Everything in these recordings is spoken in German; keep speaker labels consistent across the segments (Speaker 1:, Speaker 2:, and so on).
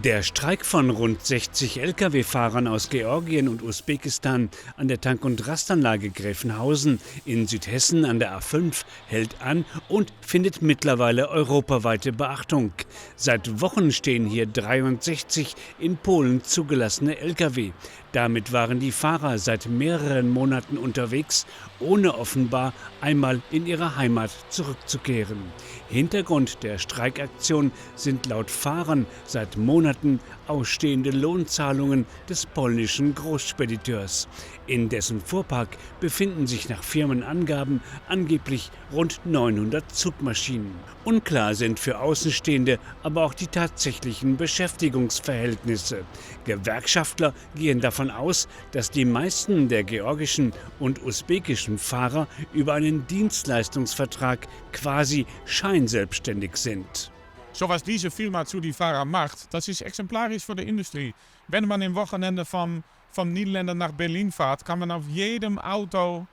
Speaker 1: Der Streik von rund 60 Lkw-Fahrern aus Georgien und Usbekistan an der Tank- und Rastanlage Gräfenhausen in Südhessen an der A5 hält an und findet mittlerweile europaweite Beachtung. Seit Wochen stehen hier 63 in Polen zugelassene Lkw. Damit waren die Fahrer seit mehreren Monaten unterwegs, ohne offenbar einmal in ihre Heimat zurückzukehren. Hintergrund der Streikaktion sind laut Fahrern seit Monaten ausstehende Lohnzahlungen des polnischen Großspediteurs. In dessen Fuhrpark befinden sich nach Firmenangaben angeblich rund 900 Zugmaschinen. Unklar sind für Außenstehende aber auch die tatsächlichen Beschäftigungsverhältnisse. Gewerkschaftler gehen davon aus, dass die meisten der georgischen und usbekischen Fahrer über einen Dienstleistungsvertrag quasi scheinselbstständig sind.
Speaker 2: So was diese Firma zu die Fahrer macht, das ist exemplarisch für die Industrie. Wenn man am Wochenende von Niederlanden nach Berlin fährt, kann man auf jedem Autohof,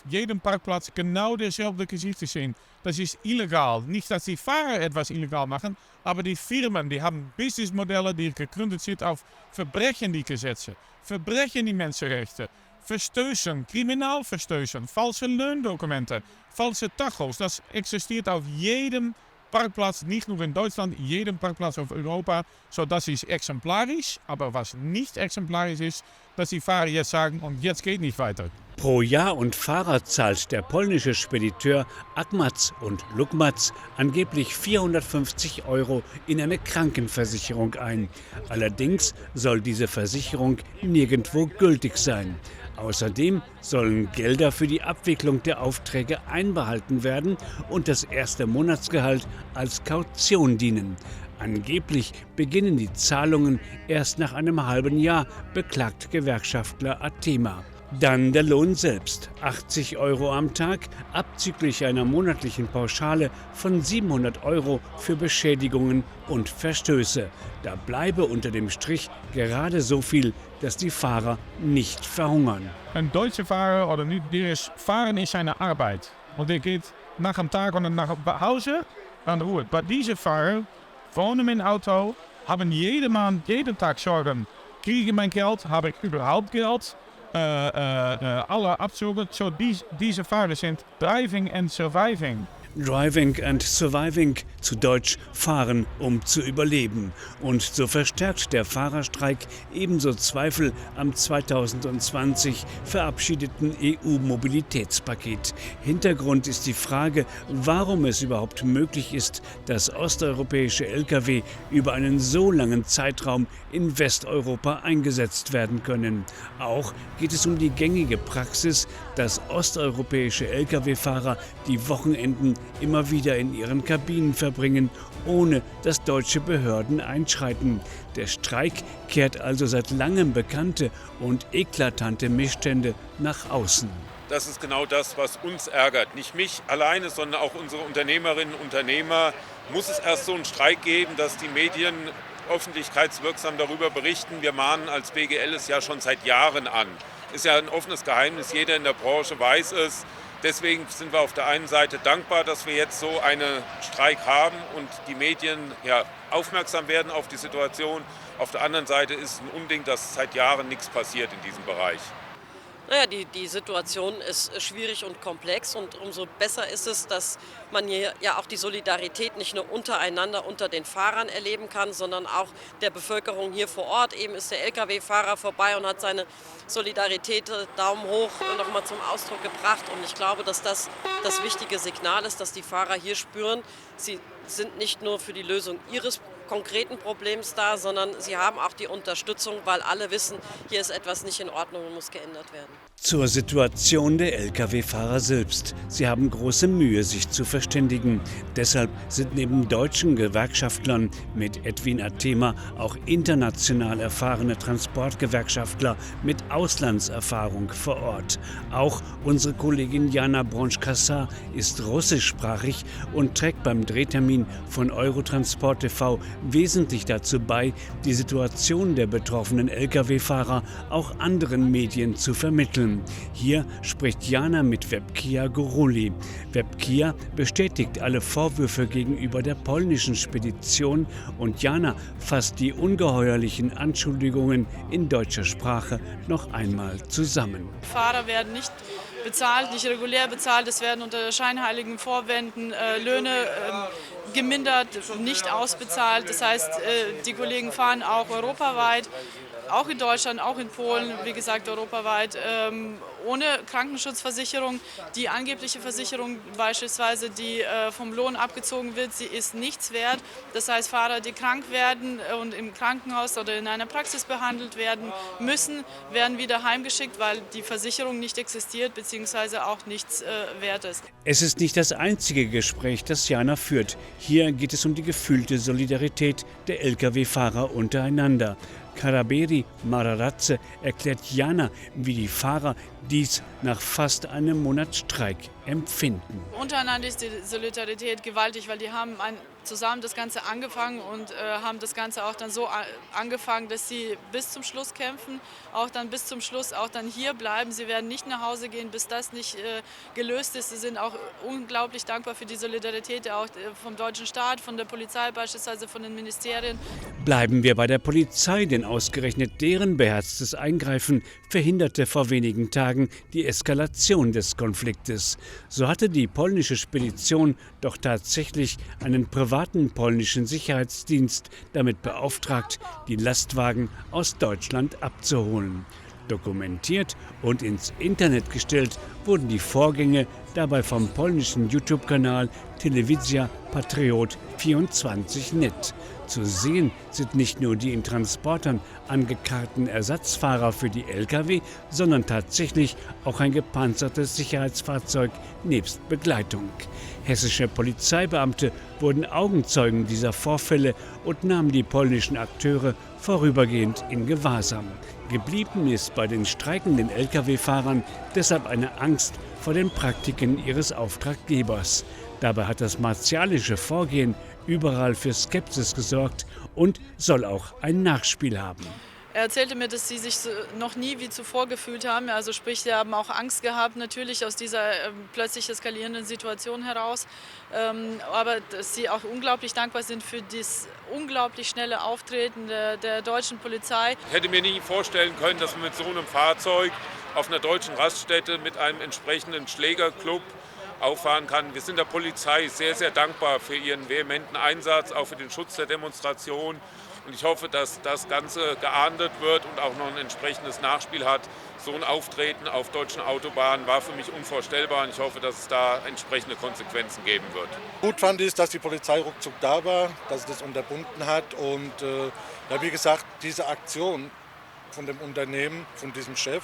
Speaker 2: jedem Parkplatz genau dezelfde Gesichter sehen. Das ist illegal. Nicht, dass die Fahrer etwas illegal machen, aber die Firmen, die haben Businessmodelle, die gegründet sind auf Verbrechen die Gesetze, Verbrechen die Menschenrechten, Verstößen, Kriminalverstößen, falsche Loondocumenten, falsche Tachos. Das existiert auf jedem Parkplatz, nicht nur in Deutschland, jedem Parkplatz auf Europa. So, das ist exemplarisch, aber was nicht exemplarisch ist, dass die Fahrer jetzt sagen, und jetzt geht nicht weiter.
Speaker 1: Pro Jahr und Fahrer zahlt der polnische Spediteur Akmac und Lukmac angeblich 450 € in eine Krankenversicherung ein. Allerdings soll diese Versicherung nirgendwo gültig sein. Außerdem sollen Gelder für die Abwicklung der Aufträge einbehalten werden und das erste Monatsgehalt als Kaution dienen. Angeblich beginnen die Zahlungen erst nach einem halben Jahr, beklagt Gewerkschaftler Atema. Dann der Lohn selbst, 80 € am Tag, abzüglich einer monatlichen Pauschale von 700 € für Beschädigungen und Verstöße. Da bleibe unter dem Strich gerade so viel, dass die Fahrer nicht verhungern.
Speaker 2: Ein deutscher Fahrer oder nicht, Fahren ist eine Arbeit. Und der geht nach dem Tag und nach Hause an Ruhe. Aber diese Fahrer wohnen im Auto, haben jeden Tag Sorgen. Kriege ich mein Geld? Habe ich überhaupt Geld? Alle Abzüge, so diese Fahrer sind driving and surviving.
Speaker 1: Driving and surviving, zu Deutsch fahren, um zu überleben. Und so verstärkt der Fahrerstreik ebenso Zweifel am 2020 verabschiedeten EU-Mobilitätspaket. Hintergrund ist die Frage, warum es überhaupt möglich ist, dass osteuropäische Lkw über einen so langen Zeitraum in Westeuropa eingesetzt werden können. Auch geht es um die gängige Praxis, dass osteuropäische Lkw-Fahrer die Wochenenden immer wieder in ihren Kabinen verbringen, ohne dass deutsche Behörden einschreiten. Der Streik kehrt also seit langem bekannte und eklatante Missstände nach außen.
Speaker 3: Das ist genau das, was uns ärgert. Nicht mich alleine, sondern auch unsere Unternehmerinnen und Unternehmer. Muss es erst so einen Streik geben, dass die Medien öffentlichkeitswirksam darüber berichten? Wir mahnen als BGL es ja schon seit Jahren an. Ist ja ein offenes Geheimnis, jeder in der Branche weiß es. Deswegen sind wir auf der einen Seite dankbar, dass wir jetzt so einen Streik haben und die Medien aufmerksam werden auf die Situation. Auf der anderen Seite ist es ein Unding, dass seit Jahren nichts passiert in diesem Bereich.
Speaker 4: Naja, die Situation ist schwierig und komplex und umso besser ist es, dass man hier ja auch die Solidarität nicht nur untereinander unter den Fahrern erleben kann, sondern auch der Bevölkerung hier vor Ort. Eben ist der Lkw-Fahrer vorbei und hat seine Solidarität Daumen hoch nochmal zum Ausdruck gebracht. Und ich glaube, dass das wichtige Signal ist, dass die Fahrer hier spüren, sie sind nicht nur für die Lösung ihres konkreten Problems da, sondern sie haben auch die Unterstützung, weil alle wissen, hier ist etwas nicht in Ordnung und muss geändert werden.
Speaker 1: Zur Situation der Lkw-Fahrer selbst. Sie haben große Mühe, sich zu verständigen. Deshalb sind neben deutschen Gewerkschaftlern mit Edwin Atema auch international erfahrene Transportgewerkschaftler mit Auslandserfahrung vor Ort. Auch unsere Kollegin Jana Bronsch-Kassar ist russischsprachig und trägt beim Drehtermin von Eurotransport TV wesentlich dazu bei, die Situation der betroffenen Lkw-Fahrer auch anderen Medien zu vermitteln. Hier spricht Jana mit Webkia Góruli. Webkia bestätigt alle Vorwürfe gegenüber der polnischen Spedition und Jana fasst die ungeheuerlichen Anschuldigungen in deutscher Sprache noch einmal zusammen.
Speaker 5: Fahrer werden nicht bezahlt, nicht regulär bezahlt. Es werden unter scheinheiligen Vorwänden Löhne gemindert, nicht ausbezahlt. Das heißt, die Kollegen fahren auch europaweit, auch in Deutschland, auch in Polen, wie gesagt europaweit, ohne Krankenschutzversicherung. Die angebliche Versicherung beispielsweise, die vom Lohn abgezogen wird, sie ist nichts wert. Das heißt, Fahrer, die krank werden und im Krankenhaus oder in einer Praxis behandelt werden müssen, werden wieder heimgeschickt, weil die Versicherung nicht existiert bzw. auch nichts wert ist.
Speaker 1: Es ist nicht das einzige Gespräch, das Jana führt. Hier geht es um die gefühlte Solidarität der Lkw-Fahrer untereinander. Karaberi Mararadze erklärt Jana, wie die Fahrer dies nach fast einem Monat Streik empfinden.
Speaker 5: Untereinander ist die Solidarität gewaltig, weil die haben zusammen das Ganze angefangen und haben das Ganze auch dann so angefangen, dass sie bis zum Schluss kämpfen, auch dann bis zum Schluss auch dann hier bleiben. Sie werden nicht nach Hause gehen, bis das nicht gelöst ist. Sie sind auch unglaublich dankbar für die Solidarität auch vom deutschen Staat, von der Polizei beispielsweise, von den Ministerien.
Speaker 1: Bleiben wir bei der Polizei, denn ausgerechnet deren beherztes Eingreifen verhinderte vor wenigen Tagen die Eskalation des Konfliktes. So hatte die polnische Spedition doch tatsächlich einen privaten polnischen Sicherheitsdienst damit beauftragt, die Lastwagen aus Deutschland abzuholen. Dokumentiert und ins Internet gestellt wurden die Vorgänge dabei vom polnischen YouTube-Kanal Telewizja Patriot 24net. Zu sehen sind nicht nur die in Transportern angekarrten Ersatzfahrer für die Lkw, sondern tatsächlich auch ein gepanzertes Sicherheitsfahrzeug nebst Begleitung. Hessische Polizeibeamte wurden Augenzeugen dieser Vorfälle und nahmen die polnischen Akteure vorübergehend in Gewahrsam. Geblieben ist bei den streikenden Lkw-Fahrern deshalb eine Angst vor den Praktiken ihres Auftraggebers. Dabei hat das martialische Vorgehen überall für Skepsis gesorgt und soll auch ein Nachspiel haben.
Speaker 5: Er erzählte mir, dass sie sich noch nie wie zuvor gefühlt haben. Also sprich, sie haben auch Angst gehabt, natürlich aus dieser plötzlich eskalierenden Situation heraus. Aber dass sie auch unglaublich dankbar sind für das unglaublich schnelle Auftreten der deutschen Polizei.
Speaker 3: Ich hätte mir nie vorstellen können, dass man mit so einem Fahrzeug auf einer deutschen Raststätte mit einem entsprechenden Schlägerclub auffahren kann. Wir sind der Polizei sehr, sehr dankbar für ihren vehementen Einsatz, auch für den Schutz der Demonstration. Und ich hoffe, dass das Ganze geahndet wird und auch noch ein entsprechendes Nachspiel hat. So ein Auftreten auf deutschen Autobahnen war für mich unvorstellbar und ich hoffe, dass es da entsprechende Konsequenzen geben wird.
Speaker 6: Gut fand ich, dass die Polizei ruckzuck da war, dass sie das unterbunden hat und wie gesagt, diese Aktion von dem Unternehmen, von diesem Chef,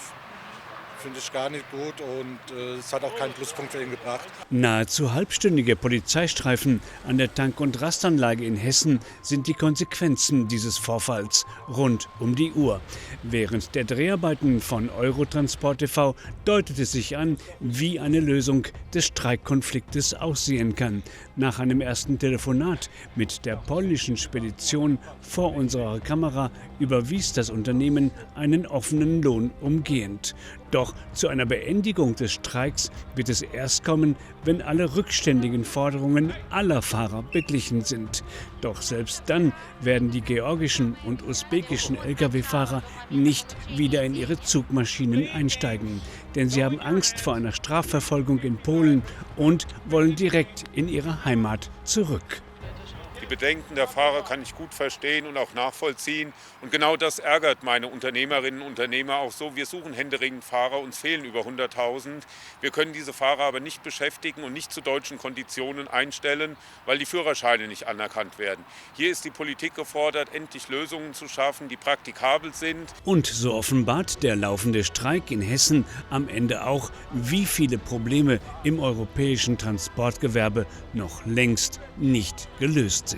Speaker 6: finde ich gar nicht gut und es hat auch keinen Pluspunkt für ihn gebracht.
Speaker 1: Nahezu halbstündige Polizeistreifen an der Tank- und Rastanlage in Hessen sind die Konsequenzen dieses Vorfalls rund um die Uhr. Während der Dreharbeiten von Eurotransport TV deutet es sich an, wie eine Lösung des Streikkonfliktes aussehen kann. Nach einem ersten Telefonat mit der polnischen Spedition vor unserer Kamera überwies das Unternehmen einen offenen Lohn umgehend. Doch zu einer Beendigung des Streiks wird es erst kommen, wenn alle rückständigen Forderungen aller Fahrer beglichen sind. Doch selbst dann werden die georgischen und usbekischen Lkw-Fahrer nicht wieder in ihre Zugmaschinen einsteigen. Denn sie haben Angst vor einer Strafverfolgung in Polen und wollen direkt in ihre Heimat zurück.
Speaker 3: Die Bedenken der Fahrer kann ich gut verstehen und auch nachvollziehen. Und genau das ärgert meine Unternehmerinnen und Unternehmer auch so. Wir suchen händeringend Fahrer, uns fehlen über 100.000. Wir können diese Fahrer aber nicht beschäftigen und nicht zu deutschen Konditionen einstellen, weil die Führerscheine nicht anerkannt werden. Hier ist die Politik gefordert, endlich Lösungen zu schaffen, die praktikabel sind.
Speaker 1: Und so offenbart der laufende Streik in Hessen am Ende auch, wie viele Probleme im europäischen Transportgewerbe noch längst nicht gelöst sind.